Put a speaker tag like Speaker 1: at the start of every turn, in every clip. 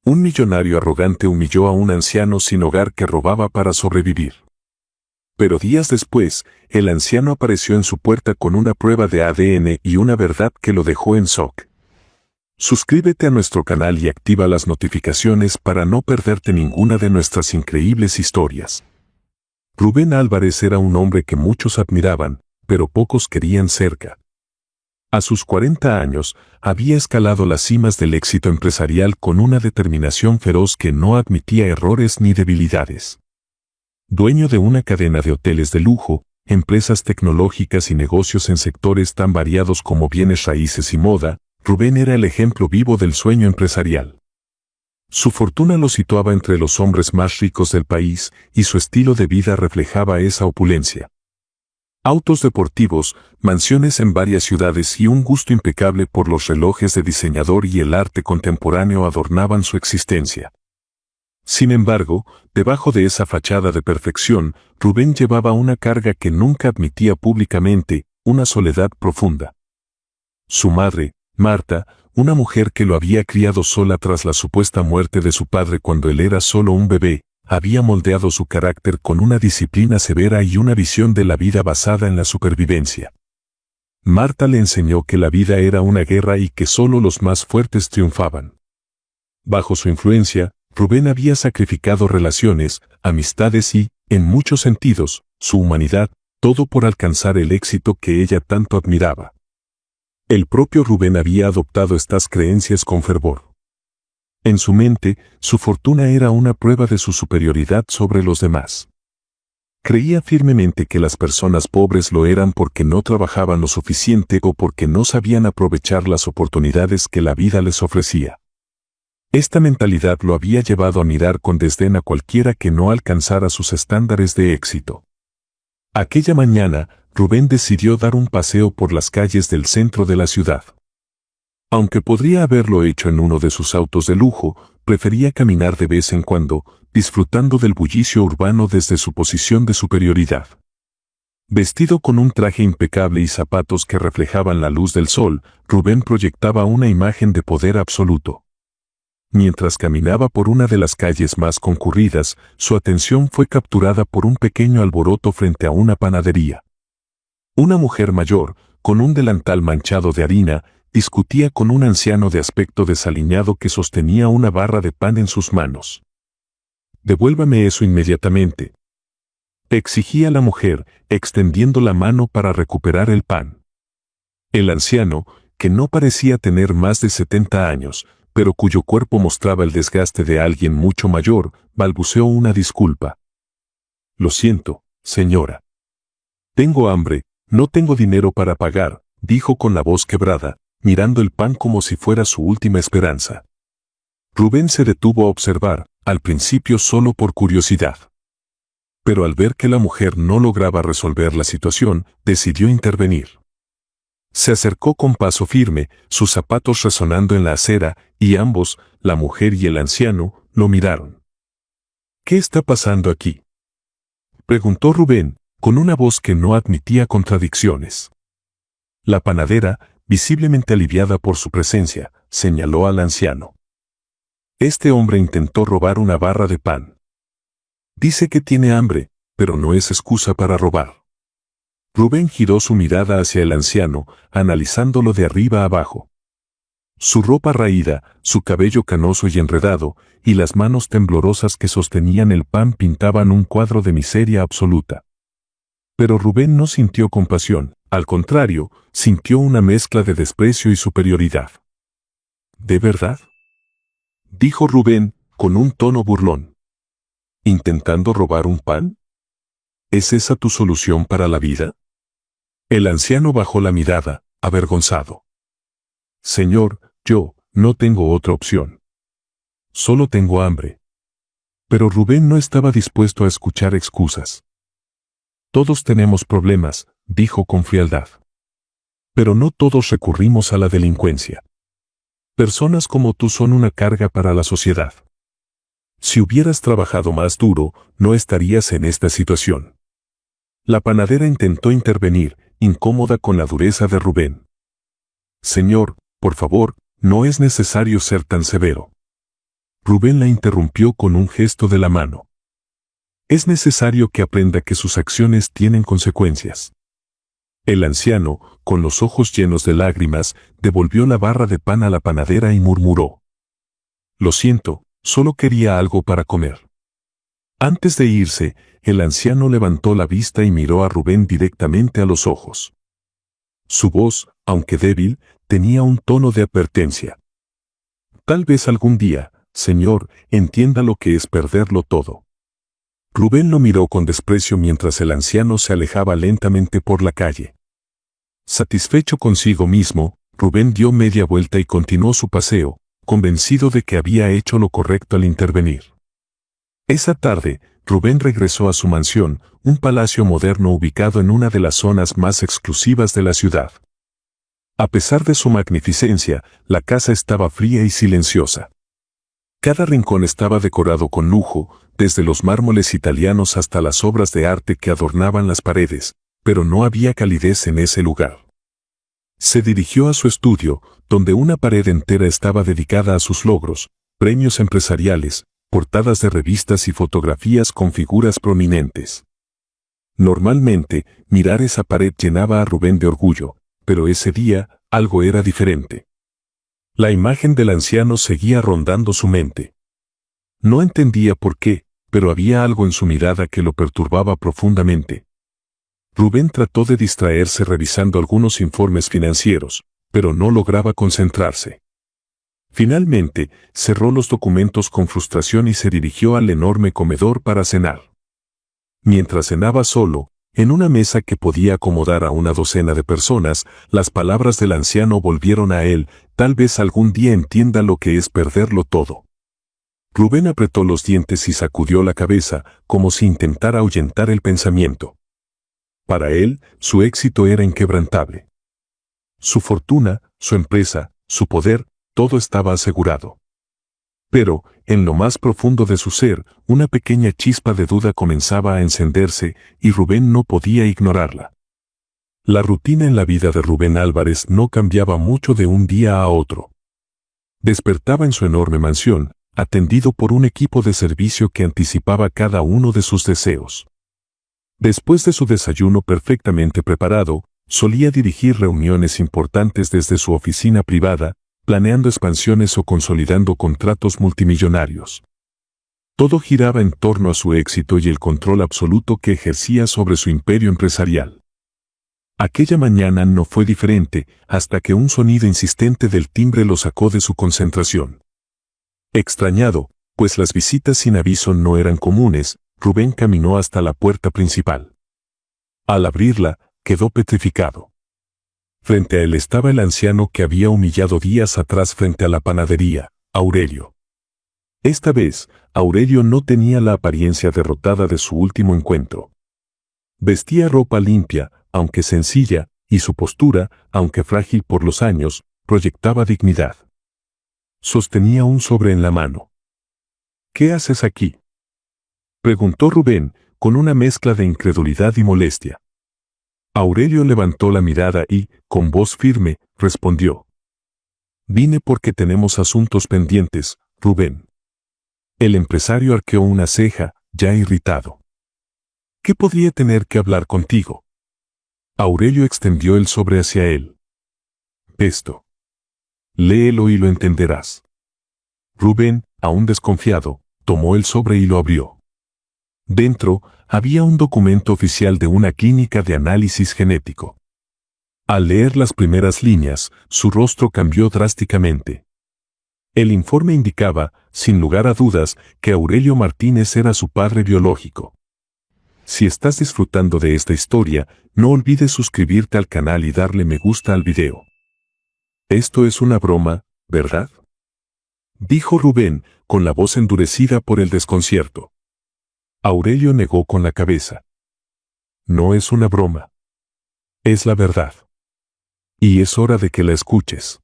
Speaker 1: Un millonario arrogante humilló a un anciano sin hogar que robaba para sobrevivir. Pero días después, el anciano apareció en su puerta con una prueba de ADN y una verdad que lo dejó en shock. Suscríbete a nuestro canal y activa las notificaciones para no perderte ninguna de nuestras increíbles historias. Rubén Álvarez era un hombre que muchos admiraban, pero pocos querían cerca. A sus 40 años, había escalado las cimas del éxito empresarial con una determinación feroz que no admitía errores ni debilidades. Dueño de una cadena de hoteles de lujo, empresas tecnológicas y negocios en sectores tan variados como bienes raíces y moda, Rubén era el ejemplo vivo del sueño empresarial. Su fortuna lo situaba entre los hombres más ricos del país y su estilo de vida reflejaba esa opulencia. Autos deportivos, mansiones en varias ciudades y un gusto impecable por los relojes de diseñador y el arte contemporáneo adornaban su existencia. Sin embargo, debajo de esa fachada de perfección, Rubén llevaba una carga que nunca admitía públicamente, una soledad profunda. Su madre, Marta, una mujer que lo había criado sola tras la supuesta muerte de su padre cuando él era solo un bebé, había moldeado su carácter con una disciplina severa y una visión de la vida basada en la supervivencia. Marta le enseñó que la vida era una guerra y que solo los más fuertes triunfaban. Bajo su influencia, Rubén había sacrificado relaciones, amistades y, en muchos sentidos, su humanidad, todo por alcanzar el éxito que ella tanto admiraba. El propio Rubén había adoptado estas creencias con fervor. En su mente, su fortuna era una prueba de su superioridad sobre los demás. Creía firmemente que las personas pobres lo eran porque no trabajaban lo suficiente o porque no sabían aprovechar las oportunidades que la vida les ofrecía. Esta mentalidad lo había llevado a mirar con desdén a cualquiera que no alcanzara sus estándares de éxito. Aquella mañana, Rubén decidió dar un paseo por las calles del centro de la ciudad. Aunque podría haberlo hecho en uno de sus autos de lujo, prefería caminar de vez en cuando, disfrutando del bullicio urbano desde su posición de superioridad. Vestido con un traje impecable y zapatos que reflejaban la luz del sol, Rubén proyectaba una imagen de poder absoluto. Mientras caminaba por una de las calles más concurridas, su atención fue capturada por un pequeño alboroto frente a una panadería. Una mujer mayor, con un delantal manchado de harina, discutía con un anciano de aspecto desaliñado que sostenía una barra de pan en sus manos. «Devuélvame eso inmediatamente», exigía la mujer, extendiendo la mano para recuperar el pan. El anciano, que no parecía tener más de 70 años, pero cuyo cuerpo mostraba el desgaste de alguien mucho mayor, balbuceó una disculpa. «Lo siento, señora. Tengo hambre, no tengo dinero para pagar», dijo con la voz quebrada, mirando el pan como si fuera su última esperanza. Rubén se detuvo a observar, al principio solo por curiosidad. Pero al ver que la mujer no lograba resolver la situación, decidió intervenir. Se acercó con paso firme, sus zapatos resonando en la acera, y ambos, la mujer y el anciano, lo miraron. «¿Qué está pasando aquí?», preguntó Rubén, con una voz que no admitía contradicciones. La panadera, visiblemente aliviada por su presencia, señaló al anciano. «Este hombre intentó robar una barra de pan. Dice que tiene hambre, pero no es excusa para robar». Rubén giró su mirada hacia el anciano, analizándolo de arriba a abajo. Su ropa raída, su cabello canoso y enredado, y las manos temblorosas que sostenían el pan pintaban un cuadro de miseria absoluta. Pero Rubén no sintió compasión, al contrario, sintió una mezcla de desprecio y superioridad. «¿De verdad?», dijo Rubén, con un tono burlón. «¿Intentando robar un pan? ¿Es esa tu solución para la vida?». El anciano bajó la mirada, avergonzado. «Señor, yo no tengo otra opción. Solo tengo hambre». Pero Rubén no estaba dispuesto a escuchar excusas. «Todos tenemos problemas», dijo con frialdad. «Pero no todos recurrimos a la delincuencia. Personas como tú son una carga para la sociedad. Si hubieras trabajado más duro, no estarías en esta situación». La panadera intentó intervenir, incómoda con la dureza de Rubén. «Señor, por favor, no es necesario ser tan severo. Rubén la interrumpió con un gesto de la mano. Es necesario que aprenda que sus acciones tienen consecuencias. El anciano, con los ojos llenos de lágrimas, devolvió la barra de pan a la panadera y murmuró: Lo siento, solo quería algo para comer. Antes de irse, el anciano levantó la vista y miró a Rubén directamente a los ojos. Su voz, aunque débil, tenía un tono de advertencia. Tal vez algún día, señor, entienda lo que es perderlo todo. Rubén lo miró con desprecio mientras el anciano se alejaba lentamente por la calle. Satisfecho consigo mismo, Rubén dio media vuelta y continuó su paseo, convencido de que había hecho lo correcto al intervenir. Esa tarde, Rubén regresó a su mansión, un palacio moderno ubicado en una de las zonas más exclusivas de la ciudad. A pesar de su magnificencia, la casa estaba fría y silenciosa. Cada rincón estaba decorado con lujo, desde los mármoles italianos hasta las obras de arte que adornaban las paredes, pero no había calidez en ese lugar. Se dirigió a su estudio, donde una pared entera estaba dedicada a sus logros, premios empresariales, portadas de revistas y fotografías con figuras prominentes. Normalmente, mirar esa pared llenaba a Rubén de orgullo, pero ese día, algo era diferente. La imagen del anciano seguía rondando su mente. No entendía por qué, pero había algo en su mirada que lo perturbaba profundamente. Rubén trató de distraerse revisando algunos informes financieros, pero no lograba concentrarse. Finalmente, cerró los documentos con frustración y se dirigió al enorme comedor para cenar. Mientras cenaba solo, en una mesa que podía acomodar a una docena de personas, las palabras del anciano volvieron a él: tal vez algún día entienda lo que es perderlo todo. Rubén apretó los dientes y sacudió la cabeza, como si intentara ahuyentar el pensamiento. Para él, su éxito era inquebrantable. Su fortuna, su empresa, su poder, todo estaba asegurado. Pero, en lo más profundo de su ser, una pequeña chispa de duda comenzaba a encenderse, y Rubén no podía ignorarla. La rutina en la vida de Rubén Álvarez no cambiaba mucho de un día a otro. Despertaba en su enorme mansión, atendido por un equipo de servicio que anticipaba cada uno de sus deseos. Después de su desayuno perfectamente preparado, solía dirigir reuniones importantes desde su oficina privada, planeando expansiones o consolidando contratos multimillonarios. Todo giraba en torno a su éxito y el control absoluto que ejercía sobre su imperio empresarial. Aquella mañana no fue diferente, hasta que un sonido insistente del timbre lo sacó de su concentración. Extrañado, pues las visitas sin aviso no eran comunes, Rubén caminó hasta la puerta principal. Al abrirla, quedó petrificado. Frente a él estaba el anciano que había humillado días atrás frente a la panadería, Aurelio. Esta vez, Aurelio no tenía la apariencia derrotada de su último encuentro. Vestía ropa limpia, aunque sencilla, y su postura, aunque frágil por los años, proyectaba dignidad. Sostenía un sobre en la mano. ¿Qué haces aquí?, preguntó Rubén, con una mezcla de incredulidad y molestia. Aurelio levantó la mirada y, con voz firme, respondió: Vine porque tenemos asuntos pendientes, Rubén. El empresario arqueó una ceja, ya irritado. ¿Qué podría tener que hablar contigo? Aurelio extendió el sobre hacia él. Esto. Léelo y lo entenderás. Rubén, aún desconfiado, tomó el sobre y lo abrió. Dentro, había un documento oficial de una clínica de análisis genético. Al leer las primeras líneas, su rostro cambió drásticamente. El informe indicaba, sin lugar a dudas, que Aurelio Martínez era su padre biológico. Si estás disfrutando de esta historia, no olvides suscribirte al canal y darle me gusta al video. Esto es una broma, ¿verdad?, dijo Rubén, con la voz endurecida por el desconcierto. Aurelio negó con la cabeza. No es una broma. Es la verdad. Y es hora de que la escuches.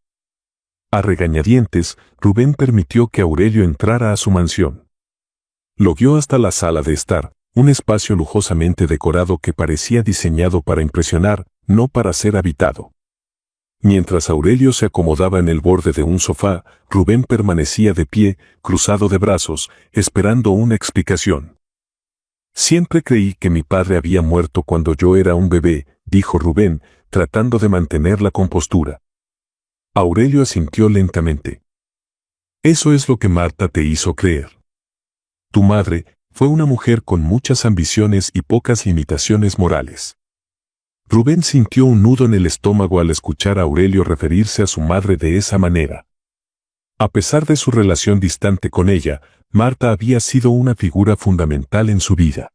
Speaker 1: A regañadientes, Rubén permitió que Aurelio entrara a su mansión. Lo guió hasta la sala de estar, un espacio lujosamente decorado que parecía diseñado para impresionar, no para ser habitado. Mientras Aurelio se acomodaba en el borde de un sofá, Rubén permanecía de pie, cruzado de brazos, esperando una explicación. Siempre creí que mi padre había muerto cuando yo era un bebé, dijo Rubén, tratando de mantener la compostura. Aurelio asintió lentamente. Eso es lo que Marta te hizo creer. Tu madre fue una mujer con muchas ambiciones y pocas limitaciones morales. Rubén sintió un nudo en el estómago al escuchar a Aurelio referirse a su madre de esa manera. A pesar de su relación distante con ella, Marta había sido una figura fundamental en su vida.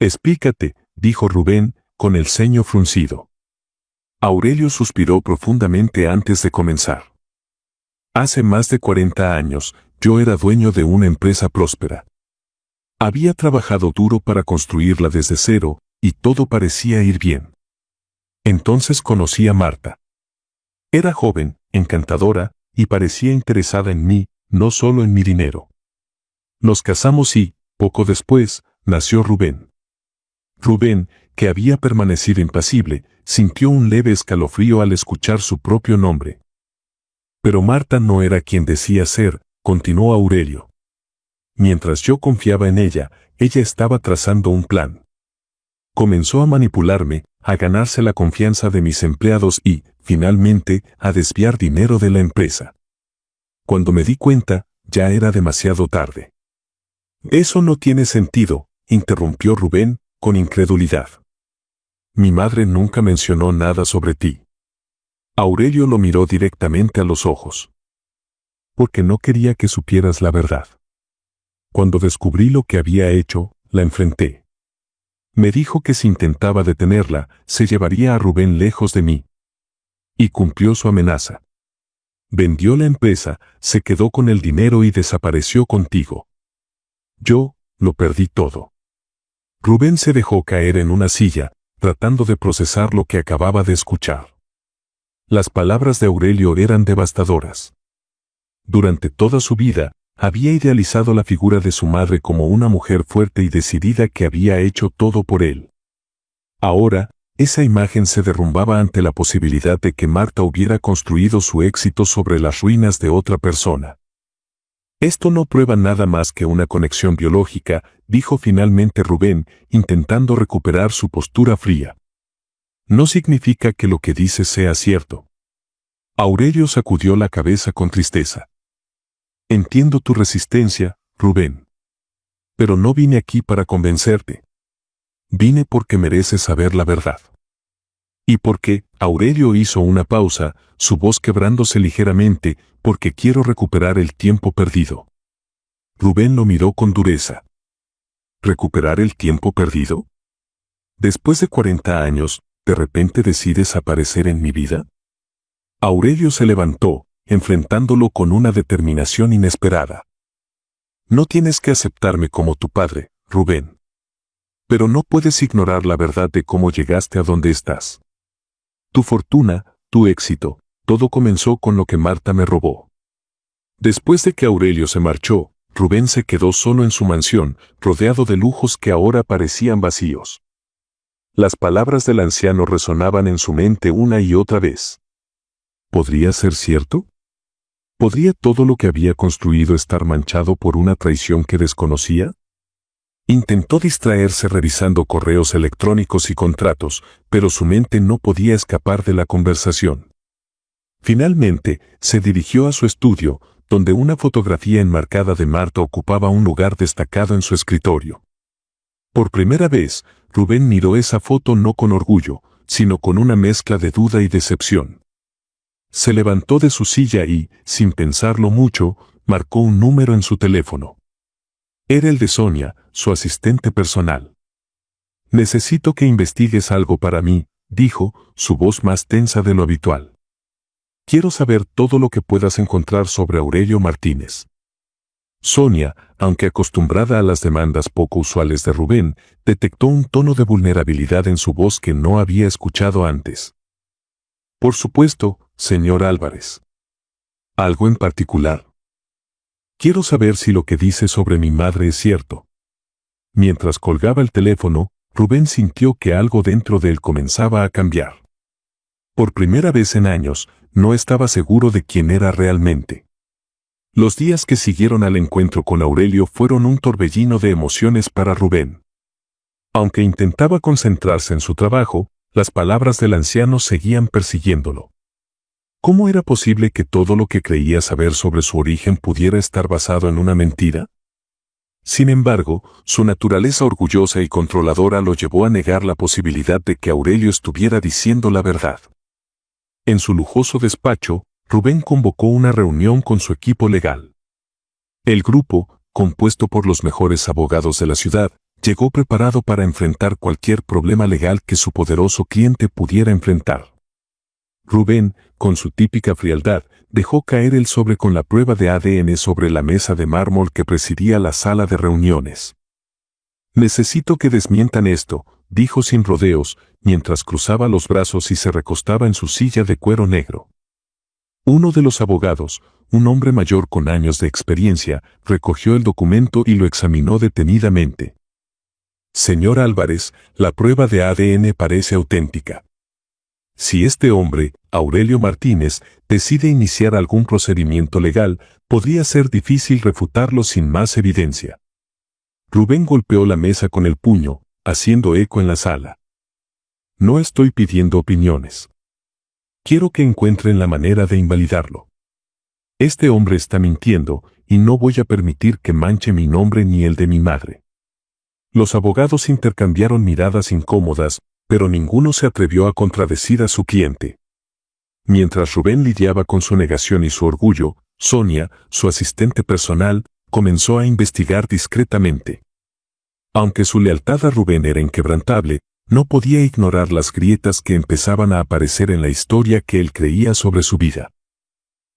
Speaker 1: Explícate, dijo Rubén, con el ceño fruncido. Aurelio suspiró profundamente antes de comenzar. Hace más de 40 años, yo era dueño de una empresa próspera. Había trabajado duro para construirla desde cero, y todo parecía ir bien. Entonces conocí a Marta. Era joven, encantadora, y parecía interesada en mí, no solo en mi dinero. Nos casamos y, poco después, nació Rubén. Rubén, que había permanecido impasible, sintió un leve escalofrío al escuchar su propio nombre. Pero Marta no era quien decía ser, continuó Aurelio. Mientras yo confiaba en ella, ella estaba trazando un plan. Comenzó a manipularme, a ganarse la confianza de mis empleados y, finalmente, a desviar dinero de la empresa. Cuando me di cuenta, ya era demasiado tarde. Eso no tiene sentido, interrumpió Rubén, con incredulidad. Mi madre nunca mencionó nada sobre ti. Aurelio lo miró directamente a los ojos. Porque no quería que supieras la verdad. Cuando descubrí lo que había hecho, la enfrenté. Me dijo que si intentaba detenerla, se llevaría a Rubén lejos de mí. Y cumplió su amenaza. Vendió la empresa, se quedó con el dinero y desapareció contigo. Yo, lo perdí todo. Rubén se dejó caer en una silla, tratando de procesar lo que acababa de escuchar. Las palabras de Aurelio eran devastadoras. Durante toda su vida, había idealizado la figura de su madre como una mujer fuerte y decidida que había hecho todo por él. Ahora, esa imagen se derrumbaba ante la posibilidad de que Marta hubiera construido su éxito sobre las ruinas de otra persona. Esto no prueba nada más que una conexión biológica, dijo finalmente Rubén, intentando recuperar su postura fría. No significa que lo que dices sea cierto. Aurelio sacudió la cabeza con tristeza. Entiendo tu resistencia, Rubén. Pero no vine aquí para convencerte. Vine porque mereces saber la verdad. Y porque, Aurelio hizo una pausa, su voz quebrándose ligeramente, porque quiero recuperar el tiempo perdido. Rubén lo miró con dureza. ¿Recuperar el tiempo perdido? Después de 40 años, ¿de repente decides aparecer en mi vida? Aurelio se levantó, enfrentándolo con una determinación inesperada. No tienes que aceptarme como tu padre, Rubén. Pero no puedes ignorar la verdad de cómo llegaste a donde estás. Tu fortuna, tu éxito, todo comenzó con lo que Marta me robó. Después de que Aurelio se marchó, Rubén se quedó solo en su mansión, rodeado de lujos que ahora parecían vacíos. Las palabras del anciano resonaban en su mente una y otra vez. ¿Podría ser cierto? ¿Podría todo lo que había construido estar manchado por una traición que desconocía? Intentó distraerse revisando correos electrónicos y contratos, pero su mente no podía escapar de la conversación. Finalmente, se dirigió a su estudio, donde una fotografía enmarcada de Marta ocupaba un lugar destacado en su escritorio. Por primera vez, Rubén miró esa foto no con orgullo, sino con una mezcla de duda y decepción. Se levantó de su silla y, sin pensarlo mucho, marcó un número en su teléfono. Era el de Sonia, su asistente personal. Necesito que investigues algo para mí, dijo, su voz más tensa de lo habitual. Quiero saber todo lo que puedas encontrar sobre Aurelio Martínez. Sonia, aunque acostumbrada a las demandas poco usuales de Rubén, detectó un tono de vulnerabilidad en su voz que no había escuchado antes. Por supuesto, señor Álvarez. ¿Algo en particular? Quiero saber si lo que dice sobre mi madre es cierto. Mientras colgaba el teléfono, Rubén sintió que algo dentro de él comenzaba a cambiar. Por primera vez en años, no estaba seguro de quién era realmente. Los días que siguieron al encuentro con Aurelio fueron un torbellino de emociones para Rubén. Aunque intentaba concentrarse en su trabajo, las palabras del anciano seguían persiguiéndolo. ¿Cómo era posible que todo lo que creía saber sobre su origen pudiera estar basado en una mentira? Sin embargo, su naturaleza orgullosa y controladora lo llevó a negar la posibilidad de que Aurelio estuviera diciendo la verdad. En su lujoso despacho, Rubén convocó una reunión con su equipo legal. El grupo, compuesto por los mejores abogados de la ciudad, llegó preparado para enfrentar cualquier problema legal que su poderoso cliente pudiera enfrentar. Rubén, con su típica frialdad, dejó caer el sobre con la prueba de ADN sobre la mesa de mármol que presidía la sala de reuniones. «Necesito que desmientan esto», dijo sin rodeos, mientras cruzaba los brazos y se recostaba en su silla de cuero negro. Uno de los abogados, un hombre mayor con años de experiencia, recogió el documento y lo examinó detenidamente. «Señor Álvarez, la prueba de ADN parece auténtica. Si este hombre, Aurelio Martínez, decide iniciar algún procedimiento legal, podría ser difícil refutarlo sin más evidencia». Rubén golpeó la mesa con el puño, haciendo eco en la sala. «No estoy pidiendo opiniones. Quiero que encuentren la manera de invalidarlo. Este hombre está mintiendo, y no voy a permitir que manche mi nombre ni el de mi madre». Los abogados intercambiaron miradas incómodas, pero ninguno se atrevió a contradecir a su cliente. Mientras Rubén lidiaba con su negación y su orgullo, Sonia, su asistente personal, comenzó a investigar discretamente. Aunque su lealtad a Rubén era inquebrantable, no podía ignorar las grietas que empezaban a aparecer en la historia que él creía sobre su vida.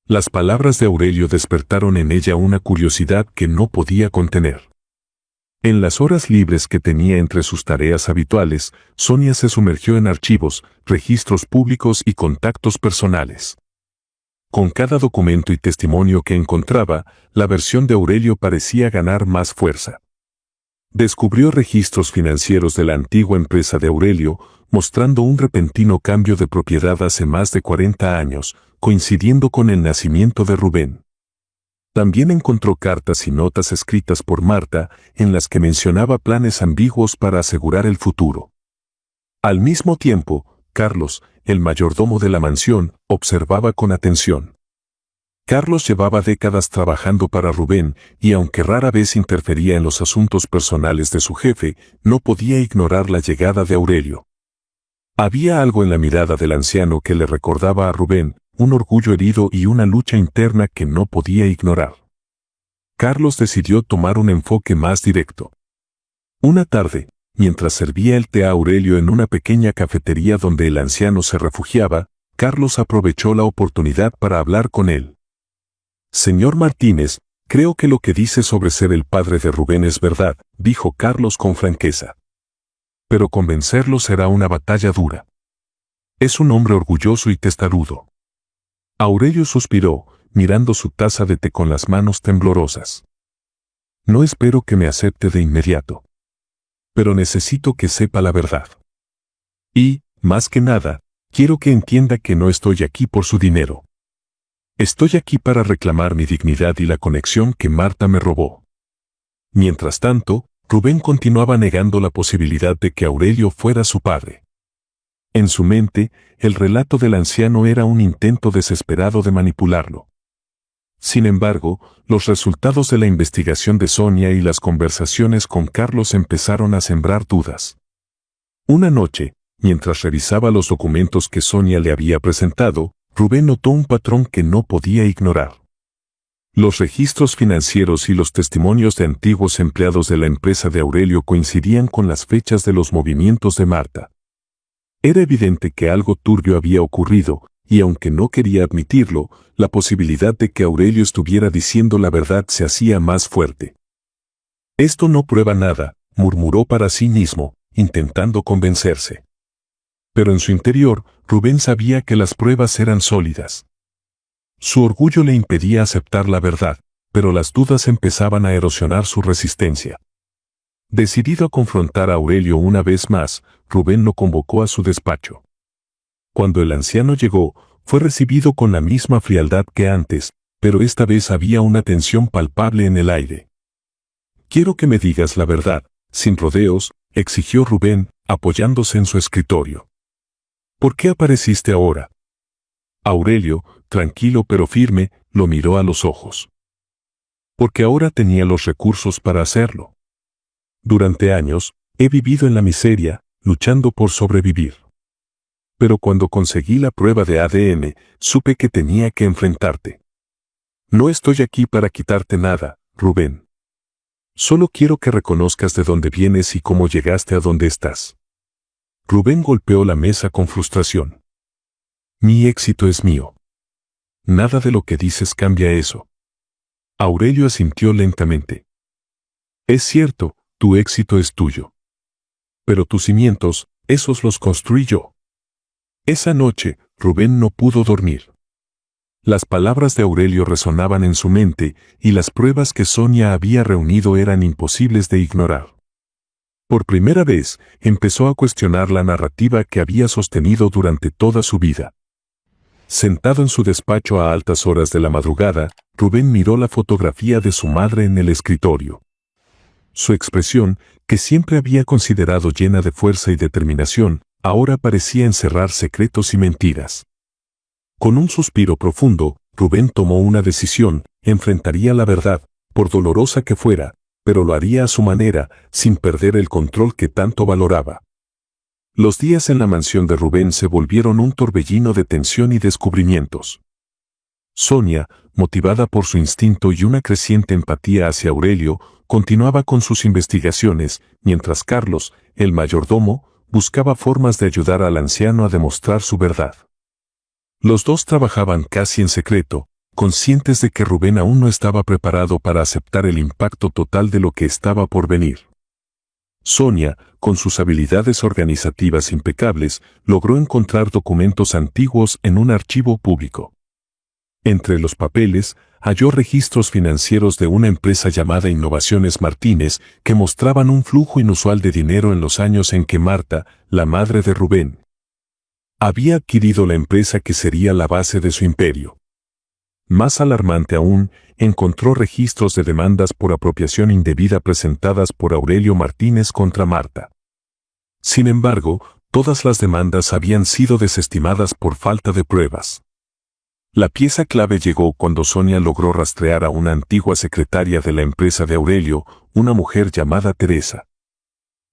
Speaker 1: Las palabras de Aurelio despertaron en ella una curiosidad que no podía contener. En las horas libres que tenía entre sus tareas habituales, Sonia se sumergió en archivos, registros públicos y contactos personales. Con cada documento y testimonio que encontraba, la versión de Aurelio parecía ganar más fuerza. Descubrió registros financieros de la antigua empresa de Aurelio, mostrando un repentino cambio de propiedad hace más de 40 años, coincidiendo con el nacimiento de Rubén. También encontró cartas y notas escritas por Marta, en las que mencionaba planes ambiguos para asegurar el futuro. Al mismo tiempo, Carlos, el mayordomo de la mansión, observaba con atención. Carlos llevaba décadas trabajando para Rubén, y aunque rara vez interfería en los asuntos personales de su jefe, no podía ignorar la llegada de Aurelio. Había algo en la mirada del anciano que le recordaba a Rubén, un orgullo herido y una lucha interna que no podía ignorar. Carlos decidió tomar un enfoque más directo. Una tarde, mientras servía el té a Aurelio en una pequeña cafetería donde el anciano se refugiaba, Carlos aprovechó la oportunidad para hablar con él. «Señor Martínez, creo que lo que dice sobre ser el padre de Rubén es verdad», dijo Carlos con franqueza. «Pero convencerlo será una batalla dura. Es un hombre orgulloso y testarudo». Aurelio suspiró, mirando su taza de té con las manos temblorosas. «No espero que me acepte de inmediato. Pero necesito que sepa la verdad. Y, más que nada, quiero que entienda que no estoy aquí por su dinero. Estoy aquí para reclamar mi dignidad y la conexión que Marta me robó». Mientras tanto, Rubén continuaba negando la posibilidad de que Aurelio fuera su padre. En su mente, el relato del anciano era un intento desesperado de manipularlo. Sin embargo, los resultados de la investigación de Sonia y las conversaciones con Carlos empezaron a sembrar dudas. Una noche, mientras revisaba los documentos que Sonia le había presentado, Rubén notó un patrón que no podía ignorar. Los registros financieros y los testimonios de antiguos empleados de la empresa de Aurelio coincidían con las fechas de los movimientos de Marta. Era evidente que algo turbio había ocurrido, y aunque no quería admitirlo, la posibilidad de que Aurelio estuviera diciendo la verdad se hacía más fuerte. «Esto no prueba nada», murmuró para sí mismo, intentando convencerse. Pero en su interior, Rubén sabía que las pruebas eran sólidas. Su orgullo le impedía aceptar la verdad, pero las dudas empezaban a erosionar su resistencia. Decidido a confrontar a Aurelio una vez más, Rubén lo convocó a su despacho. Cuando el anciano llegó, fue recibido con la misma frialdad que antes, pero esta vez había una tensión palpable en el aire. «Quiero que me digas la verdad, sin rodeos», exigió Rubén, apoyándose en su escritorio. «¿Por qué apareciste ahora?» Aurelio, tranquilo pero firme, lo miró a los ojos. Porque ahora tenía los recursos para hacerlo. Durante años, he vivido en la miseria, luchando por sobrevivir. Pero cuando conseguí la prueba de ADN, supe que tenía que enfrentarte. No estoy aquí para quitarte nada, Rubén. Solo quiero que reconozcas de dónde vienes y cómo llegaste a donde estás. Rubén golpeó la mesa con frustración. Mi éxito es mío. Nada de lo que dices cambia eso. Aurelio asintió lentamente. Es cierto, tu éxito es tuyo. Pero tus cimientos, esos los construí yo. Esa noche, Rubén no pudo dormir. Las palabras de Aurelio resonaban en su mente y las pruebas que Sonia había reunido eran imposibles de ignorar. Por primera vez, empezó a cuestionar la narrativa que había sostenido durante toda su vida. Sentado en su despacho a altas horas de la madrugada, Rubén miró la fotografía de su madre en el escritorio. Su expresión, que siempre había considerado llena de fuerza y determinación, ahora parecía encerrar secretos y mentiras. Con un suspiro profundo, Rubén tomó una decisión: enfrentaría la verdad, por dolorosa que fuera, pero lo haría a su manera, sin perder el control que tanto valoraba. Los días en la mansión de Rubén se volvieron un torbellino de tensión y descubrimientos. Sonia, motivada por su instinto y una creciente empatía hacia Aurelio, continuaba con sus investigaciones, mientras Carlos, el mayordomo, buscaba formas de ayudar al anciano a demostrar su verdad. Los dos trabajaban casi en secreto, conscientes de que Rubén aún no estaba preparado para aceptar el impacto total de lo que estaba por venir. Sonia, con sus habilidades organizativas impecables, logró encontrar documentos antiguos en un archivo público. Entre los papeles, halló registros financieros de una empresa llamada Innovaciones Martínez que mostraban un flujo inusual de dinero en los años en que Marta, la madre de Rubén, había adquirido la empresa que sería la base de su imperio. Más alarmante aún, encontró registros de demandas por apropiación indebida presentadas por Aurelio Martínez contra Marta. Sin embargo, todas las demandas habían sido desestimadas por falta de pruebas. La pieza clave llegó cuando Sonia logró rastrear a una antigua secretaria de la empresa de Aurelio, una mujer llamada Teresa.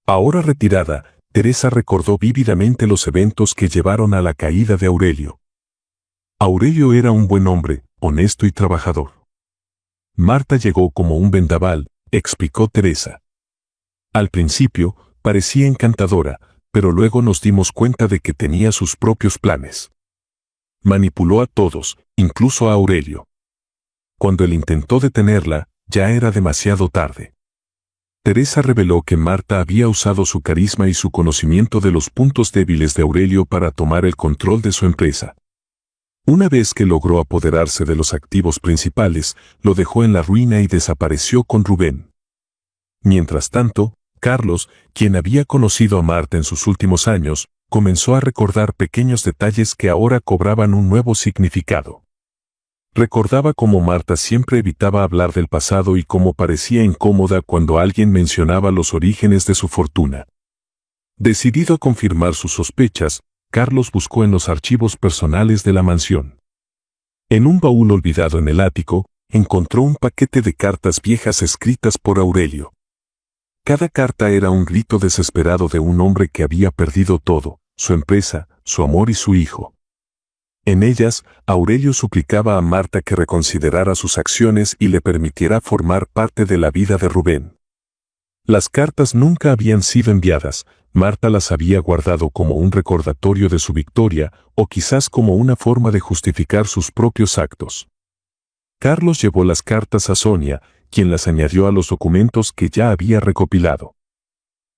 Speaker 1: Ahora retirada, Teresa recordó vívidamente los eventos que llevaron a la caída de Aurelio. Aurelio era un buen hombre, honesto y trabajador. Marta llegó como un vendaval, explicó Teresa. Al principio, parecía encantadora, pero luego nos dimos cuenta de que tenía sus propios planes. Manipuló a todos, incluso a Aurelio. Cuando él intentó detenerla, ya era demasiado tarde. Teresa reveló que Marta había usado su carisma y su conocimiento de los puntos débiles de Aurelio para tomar el control de su empresa. Una vez que logró apoderarse de los activos principales, lo dejó en la ruina y desapareció con Rubén. Mientras tanto, Carlos, quien había conocido a Marta en sus últimos años, comenzó a recordar pequeños detalles que ahora cobraban un nuevo significado. Recordaba cómo Marta siempre evitaba hablar del pasado y cómo parecía incómoda cuando alguien mencionaba los orígenes de su fortuna. Decidido a confirmar sus sospechas, Carlos buscó en los archivos personales de la mansión. En un baúl olvidado en el ático, encontró un paquete de cartas viejas escritas por Aurelio. Cada carta era un grito desesperado de un hombre que había perdido todo: su empresa, su amor y su hijo. En ellas, Aurelio suplicaba a Marta que reconsiderara sus acciones y le permitiera formar parte de la vida de Rubén. Las cartas nunca habían sido enviadas. Marta las había guardado como un recordatorio de su victoria, o quizás como una forma de justificar sus propios actos. Carlos llevó las cartas a Sonia, quien las añadió a los documentos que ya había recopilado.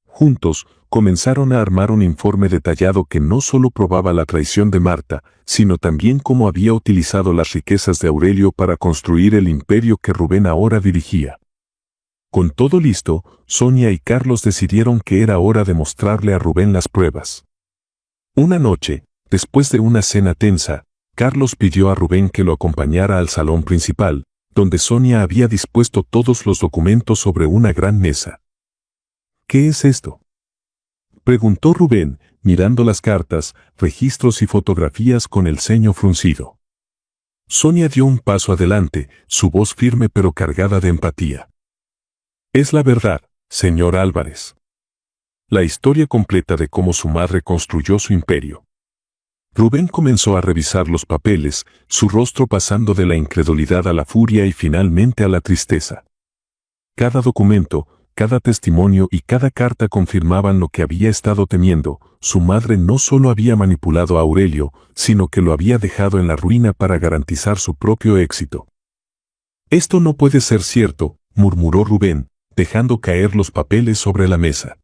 Speaker 1: Juntos, comenzaron a armar un informe detallado que no solo probaba la traición de Marta, sino también cómo había utilizado las riquezas de Aurelio para construir el imperio que Rubén ahora dirigía. Con todo listo, Sonia y Carlos decidieron que era hora de mostrarle a Rubén las pruebas. Una noche, Después de una cena tensa, Carlos pidió a Rubén que lo acompañara al salón principal, donde Sonia había dispuesto todos los documentos sobre una gran mesa. ¿Qué es esto?, preguntó Rubén, mirando las cartas, registros y fotografías con el ceño fruncido. Sonia dio un paso adelante, su voz firme pero cargada de empatía. Es la verdad, señor Álvarez. La historia completa de cómo su madre construyó su imperio. Rubén comenzó a revisar los papeles, su rostro pasando de la incredulidad a la furia y finalmente a la tristeza. Cada documento, cada testimonio y cada carta confirmaban lo que había estado temiendo. Su madre no solo había manipulado a Aurelio, sino que lo había dejado en la ruina para garantizar su propio éxito. Esto no puede ser cierto, murmuró Rubén, dejando caer los papeles sobre la mesa.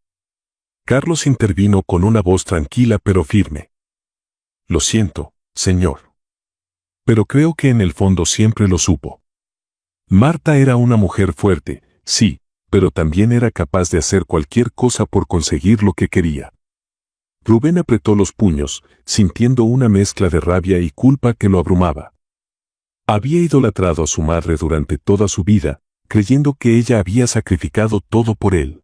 Speaker 1: Carlos intervino con una voz tranquila pero firme. Lo siento, señor. Pero creo que en el fondo siempre lo supo. Marta era una mujer fuerte, sí, pero también era capaz de hacer cualquier cosa por conseguir lo que quería. Rubén apretó los puños, sintiendo una mezcla de rabia y culpa que lo abrumaba. Había idolatrado a su madre durante toda su vida, creyendo que ella había sacrificado todo por él.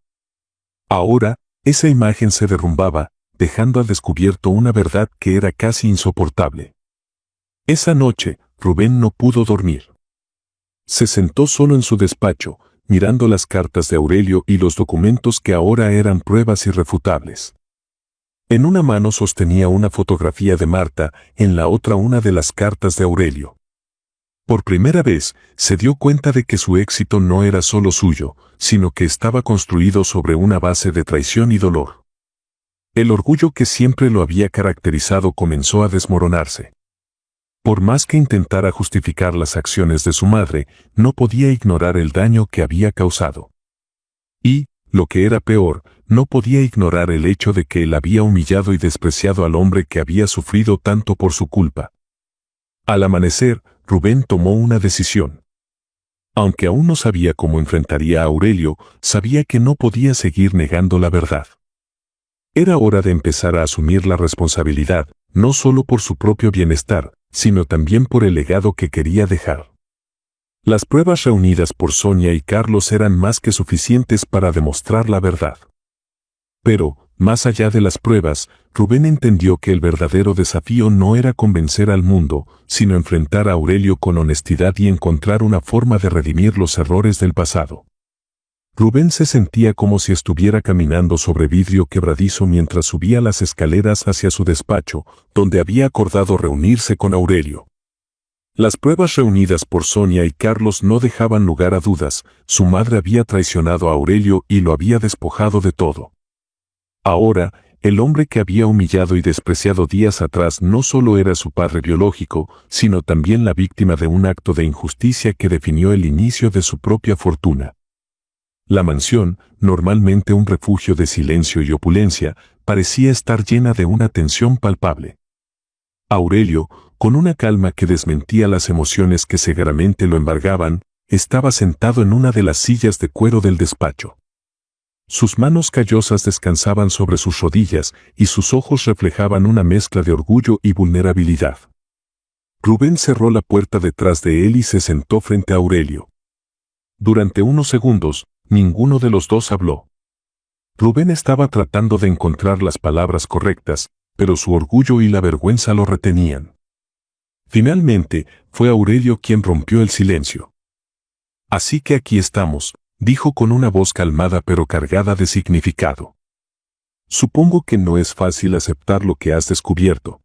Speaker 1: Ahora, esa imagen se derrumbaba, dejando al descubierto una verdad que era casi insoportable. Esa noche, Rubén no pudo dormir. Se sentó solo en su despacho, mirando las cartas de Aurelio y los documentos que ahora eran pruebas irrefutables. En una mano sostenía una fotografía de Marta, en la otra una de las cartas de Aurelio. Por primera vez, se dio cuenta de que su éxito no era solo suyo, sino que estaba construido sobre una base de traición y dolor. El orgullo que siempre lo había caracterizado comenzó a desmoronarse. Por más que intentara justificar las acciones de su madre, no podía ignorar el daño que había causado. Y, lo que era peor, no podía ignorar el hecho de que él había humillado y despreciado al hombre que había sufrido tanto por su culpa. Al amanecer, Rubén tomó una decisión. Aunque aún no sabía cómo enfrentaría a Aurelio, sabía que no podía seguir negando la verdad. Era hora de empezar a asumir la responsabilidad, no solo por su propio bienestar, sino también por el legado que quería dejar. Las pruebas reunidas por Sonia y Carlos eran más que suficientes para demostrar la verdad. Pero, más allá de las pruebas, Rubén entendió que el verdadero desafío no era convencer al mundo, sino enfrentar a Aurelio con honestidad y encontrar una forma de redimir los errores del pasado. Rubén se sentía como si estuviera caminando sobre vidrio quebradizo mientras subía las escaleras hacia su despacho, donde había acordado reunirse con Aurelio. Las pruebas reunidas por Sonia y Carlos no dejaban lugar a dudas. Su madre había traicionado a Aurelio y lo había despojado de todo. Ahora, el hombre que había humillado y despreciado días atrás no solo era su padre biológico, sino también la víctima de un acto de injusticia que definió el inicio de su propia fortuna. La mansión, normalmente un refugio de silencio y opulencia, parecía estar llena de una tensión palpable. Aurelio, con una calma que desmentía las emociones que cegaramente lo embargaban, estaba sentado en una de las sillas de cuero del despacho. Sus manos callosas descansaban sobre sus rodillas y sus ojos reflejaban una mezcla de orgullo y vulnerabilidad. Rubén cerró la puerta detrás de él y se sentó frente a Aurelio. Durante unos segundos, ninguno de los dos habló. Rubén estaba tratando de encontrar las palabras correctas, pero su orgullo y la vergüenza lo retenían. Finalmente, fue Aurelio quien rompió el silencio. Así que aquí estamos, dijo con una voz calmada pero cargada de significado. Supongo que no es fácil aceptar lo que has descubierto.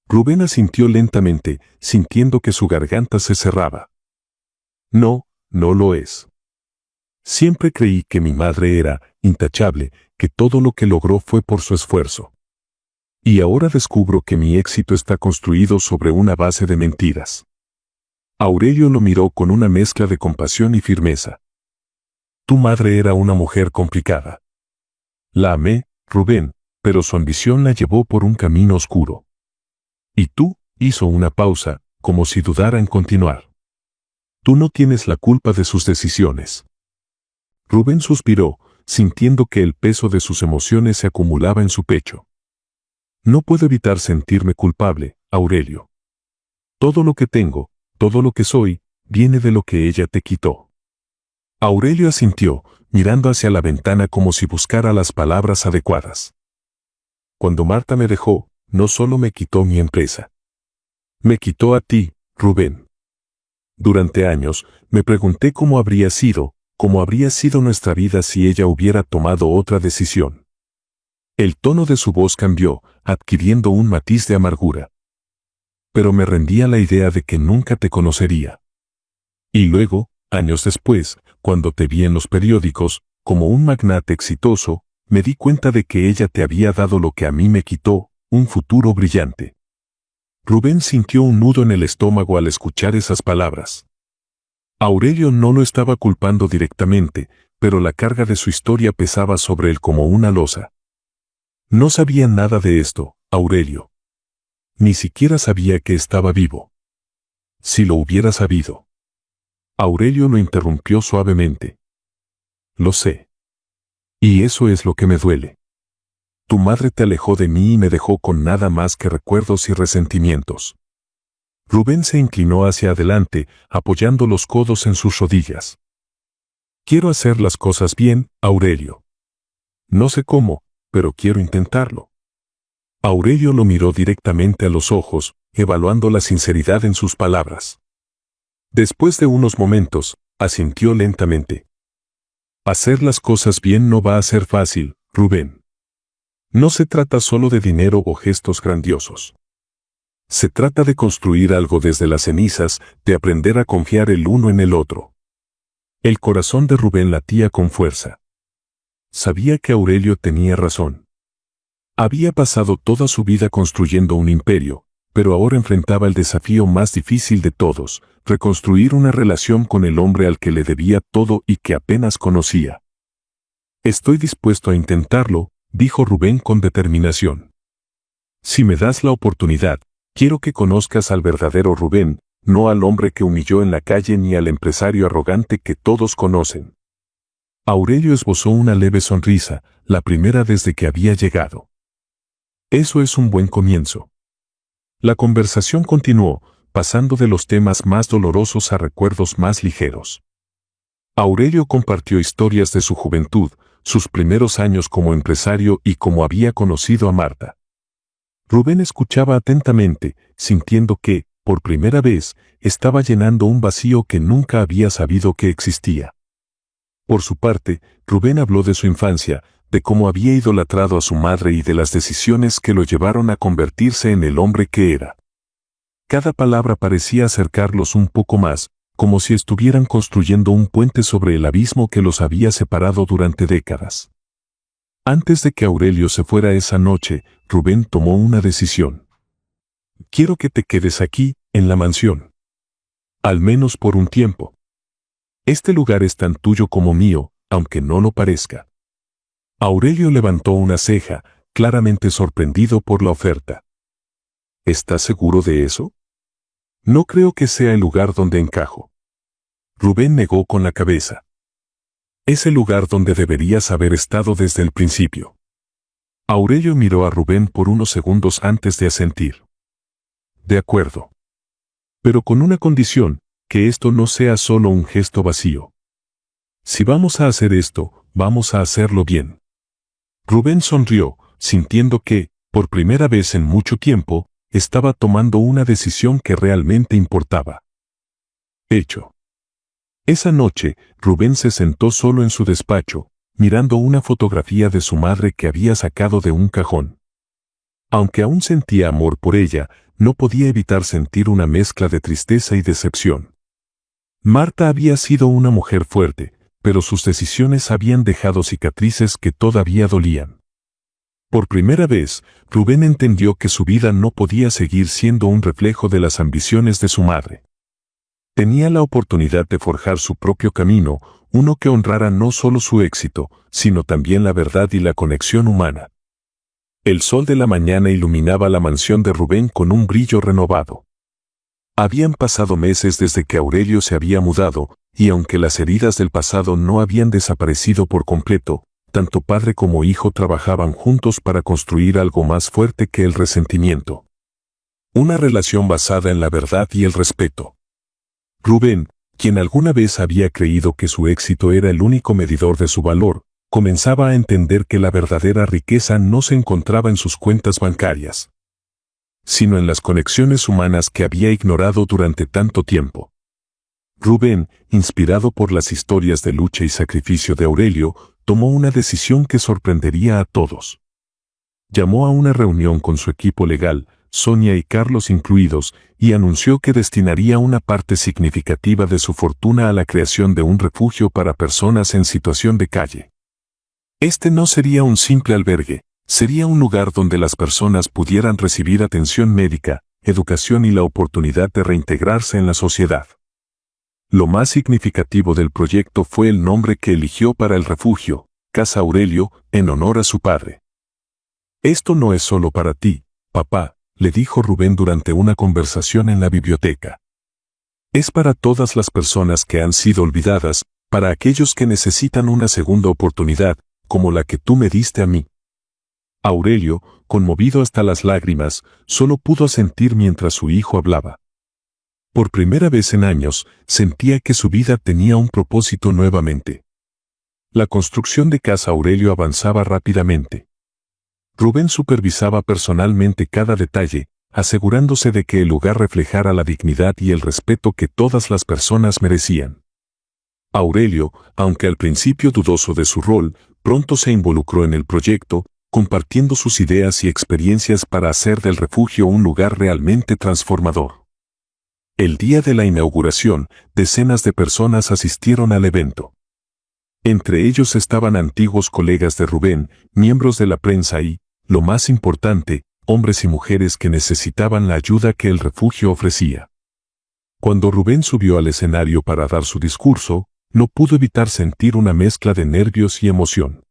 Speaker 1: Rubén asintió lentamente, sintiendo que su garganta se cerraba. No, no lo es. Siempre creí que mi madre era intachable, que todo lo que logró fue por su esfuerzo. Y ahora descubro que mi éxito está construido sobre una base de mentiras. Aurelio lo miró con una mezcla de compasión y firmeza. Tu madre era una mujer complicada. La amé, Rubén, pero su ambición la llevó por un camino oscuro. Y tú, hizo una pausa, como si dudara en continuar. Tú no tienes la culpa de sus decisiones. Rubén suspiró, sintiendo que el peso de sus emociones se acumulaba en su pecho. No puedo evitar sentirme culpable, Aurelio. Todo lo que tengo, todo lo que soy, viene de lo que ella te quitó. Aurelio asintió, mirando hacia la ventana como si buscara las palabras adecuadas. Cuando Marta me dejó, no solo me quitó mi empresa. Me quitó a ti, Rubén. Durante años, me pregunté cómo habría sido nuestra vida si ella hubiera tomado otra decisión. El tono de su voz cambió, adquiriendo un matiz de amargura. Pero me rendía la idea de que nunca te conocería. Y luego, años después, cuando te vi en los periódicos, como un magnate exitoso, me di cuenta de que ella te había dado lo que a mí me quitó, un futuro brillante. Rubén sintió un nudo en el estómago al escuchar esas palabras. Aurelio no lo estaba culpando directamente, pero la carga de su historia pesaba sobre él como una losa. No sabía nada de esto, Aurelio. Ni siquiera sabía que estaba vivo. Si lo hubiera sabido. Aurelio lo interrumpió suavemente. Lo sé. Y eso es lo que me duele. Tu madre te alejó de mí y me dejó con nada más que recuerdos y resentimientos. Rubén se inclinó hacia adelante, apoyando los codos en sus rodillas. Quiero hacer las cosas bien, Aurelio. No sé cómo, pero quiero intentarlo. Aurelio lo miró directamente a los ojos, evaluando la sinceridad en sus palabras. Después de unos momentos, asintió lentamente. Hacer las cosas bien no va a ser fácil, Rubén. No se trata solo de dinero o gestos grandiosos. Se trata de construir algo desde las cenizas, de aprender a confiar el uno en el otro. El corazón de Rubén latía con fuerza. Sabía que Aurelio tenía razón. Había pasado toda su vida construyendo un imperio, pero ahora enfrentaba el desafío más difícil de todos, reconstruir una relación con el hombre al que le debía todo y que apenas conocía. Estoy dispuesto a intentarlo, dijo Rubén con determinación. Si me das la oportunidad, quiero que conozcas al verdadero Rubén, no al hombre que humilló en la calle ni al empresario arrogante que todos conocen. Aurelio esbozó una leve sonrisa, la primera desde que había llegado. Eso es un buen comienzo. La conversación continuó, pasando de los temas más dolorosos a recuerdos más ligeros. Aurelio compartió historias de su juventud, sus primeros años como empresario y cómo había conocido a Marta. Rubén escuchaba atentamente, sintiendo que, por primera vez, estaba llenando un vacío que nunca había sabido que existía. Por su parte, Rubén habló de su infancia, de cómo había idolatrado a su madre y de las decisiones que lo llevaron a convertirse en el hombre que era. Cada palabra parecía acercarlos un poco más, como si estuvieran construyendo un puente sobre el abismo que los había separado durante décadas. Antes de que Aurelio se fuera esa noche, Rubén tomó una decisión. Quiero que te quedes aquí, en la mansión. Al menos por un tiempo. Este lugar es tan tuyo como mío, aunque no lo parezca. Aurelio levantó una ceja, claramente sorprendido por la oferta. ¿Estás seguro de eso? No creo que sea el lugar donde encajo. Rubén negó con la cabeza. Es el lugar donde deberías haber estado desde el principio. Aurelio miró a Rubén por unos segundos antes de asentir. De acuerdo. Pero con una condición, que esto no sea solo un gesto vacío. Si vamos a hacer esto, vamos a hacerlo bien. Rubén sonrió, sintiendo que, por primera vez en mucho tiempo, estaba tomando una decisión que realmente importaba. Hecho. Esa noche, Rubén se sentó solo en su despacho, mirando una fotografía de su madre que había sacado de un cajón. Aunque aún sentía amor por ella, no podía evitar sentir una mezcla de tristeza y decepción. Marta había sido una mujer fuerte, pero sus decisiones habían dejado cicatrices que todavía dolían. Por primera vez, Rubén entendió que su vida no podía seguir siendo un reflejo de las ambiciones de su madre. Tenía la oportunidad de forjar su propio camino, uno que honrara no solo su éxito, sino también la verdad y la conexión humana. El sol de la mañana iluminaba la mansión de Rubén con un brillo renovado. Habían pasado meses desde que Aurelio se había mudado, y aunque las heridas del pasado no habían desaparecido por completo, tanto padre como hijo trabajaban juntos para construir algo más fuerte que el resentimiento. Una relación basada en la verdad y el respeto. Rubén, quien alguna vez había creído que su éxito era el único medidor de su valor, comenzaba a entender que la verdadera riqueza no se encontraba en sus cuentas bancarias, sino en las conexiones humanas que había ignorado durante tanto tiempo. Rubén, inspirado por las historias de lucha y sacrificio de Aurelio, tomó una decisión que sorprendería a todos. Llamó a una reunión con su equipo legal, Sonia y Carlos incluidos, y anunció que destinaría una parte significativa de su fortuna a la creación de un refugio para personas en situación de calle. Este no sería un simple albergue, sería un lugar donde las personas pudieran recibir atención médica, educación y la oportunidad de reintegrarse en la sociedad. Lo más significativo del proyecto fue el nombre que eligió para el refugio, Casa Aurelio, en honor a su padre. «Esto no es solo para ti, papá», le dijo Rubén durante una conversación en la biblioteca. «Es para todas las personas que han sido olvidadas, para aquellos que necesitan una segunda oportunidad, como la que tú me diste a mí». Aurelio, conmovido hasta las lágrimas, solo pudo asentir mientras su hijo hablaba. Por primera vez en años, sentía que su vida tenía un propósito nuevamente. La construcción de Casa Aurelio avanzaba rápidamente. Rubén supervisaba personalmente cada detalle, asegurándose de que el lugar reflejara la dignidad y el respeto que todas las personas merecían. Aurelio, aunque al principio dudoso de su rol, pronto se involucró en el proyecto, compartiendo sus ideas y experiencias para hacer del refugio un lugar realmente transformador. El día de la inauguración, decenas de personas asistieron al evento. Entre ellos estaban antiguos colegas de Rubén, miembros de la prensa y, lo más importante, hombres y mujeres que necesitaban la ayuda que el refugio ofrecía. Cuando Rubén subió al escenario para dar su discurso, no pudo evitar sentir una mezcla de nervios y emoción.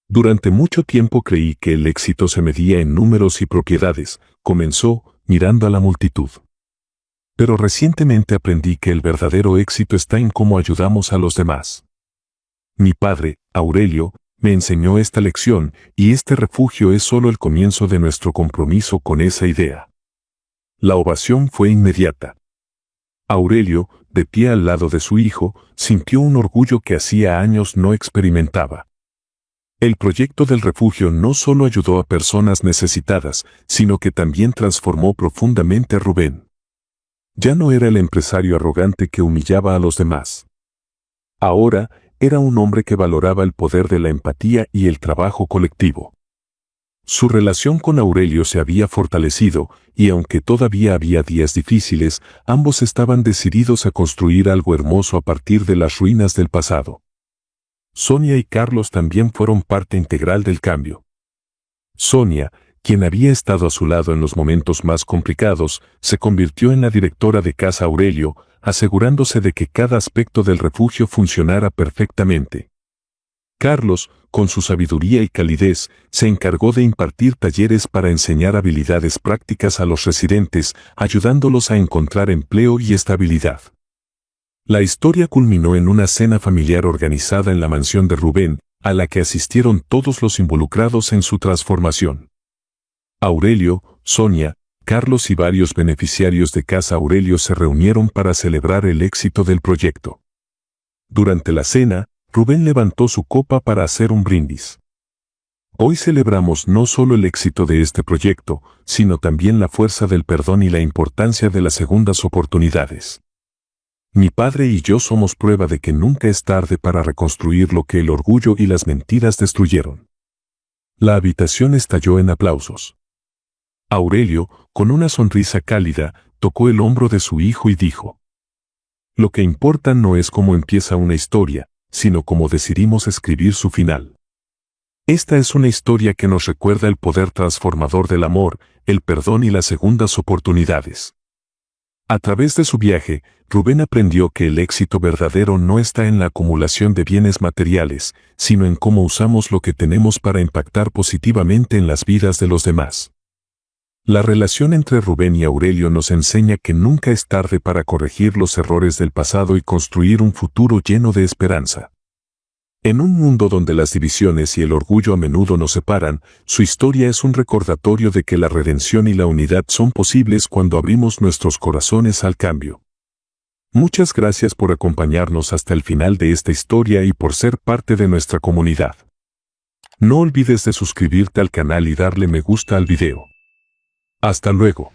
Speaker 1: Durante mucho tiempo creí que el éxito se medía en números y propiedades, comenzó, mirando a la multitud. Pero recientemente aprendí que el verdadero éxito está en cómo ayudamos a los demás. Mi padre, Aurelio, me enseñó esta lección, y este refugio es solo el comienzo de nuestro compromiso con esa idea. La ovación fue inmediata. Aurelio, de pie al lado de su hijo, sintió un orgullo que hacía años no experimentaba. El proyecto del refugio no solo ayudó a personas necesitadas, sino que también transformó profundamente a Rubén. Ya no era el empresario arrogante que humillaba a los demás. Ahora, era un hombre que valoraba el poder de la empatía y el trabajo colectivo. Su relación con Aurelio se había fortalecido, y aunque todavía había días difíciles, ambos estaban decididos a construir algo hermoso a partir de las ruinas del pasado. Sonia y Carlos también fueron parte integral del cambio. Sonia, quien había estado a su lado en los momentos más complicados, se convirtió en la directora de Casa Aurelio, asegurándose de que cada aspecto del refugio funcionara perfectamente. Carlos, con su sabiduría y calidez, se encargó de impartir talleres para enseñar habilidades prácticas a los residentes, ayudándolos a encontrar empleo y estabilidad. La historia culminó en una cena familiar organizada en la mansión de Rubén, a la que asistieron todos los involucrados en su transformación. Aurelio, Sonia, Carlos y varios beneficiarios de Casa Aurelio se reunieron para celebrar el éxito del proyecto. Durante la cena, Rubén levantó su copa para hacer un brindis. Hoy celebramos no solo el éxito de este proyecto, sino también la fuerza del perdón y la importancia de las segundas oportunidades. Mi padre y yo somos prueba de que nunca es tarde para reconstruir lo que el orgullo y las mentiras destruyeron. La habitación estalló en aplausos. Aurelio, con una sonrisa cálida, tocó el hombro de su hijo y dijo: «Lo que importa no es cómo empieza una historia, sino cómo decidimos escribir su final». Esta es una historia que nos recuerda el poder transformador del amor, el perdón y las segundas oportunidades. A través de su viaje, Rubén aprendió que el éxito verdadero no está en la acumulación de bienes materiales, sino en cómo usamos lo que tenemos para impactar positivamente en las vidas de los demás. La relación entre Rubén y Aurelio nos enseña que nunca es tarde para corregir los errores del pasado y construir un futuro lleno de esperanza. En un mundo donde las divisiones y el orgullo a menudo nos separan, su historia es un recordatorio de que la redención y la unidad son posibles cuando abrimos nuestros corazones al cambio. Muchas gracias por acompañarnos hasta el final de esta historia y por ser parte de nuestra comunidad. No olvides de suscribirte al canal y darle me gusta al video. Hasta luego.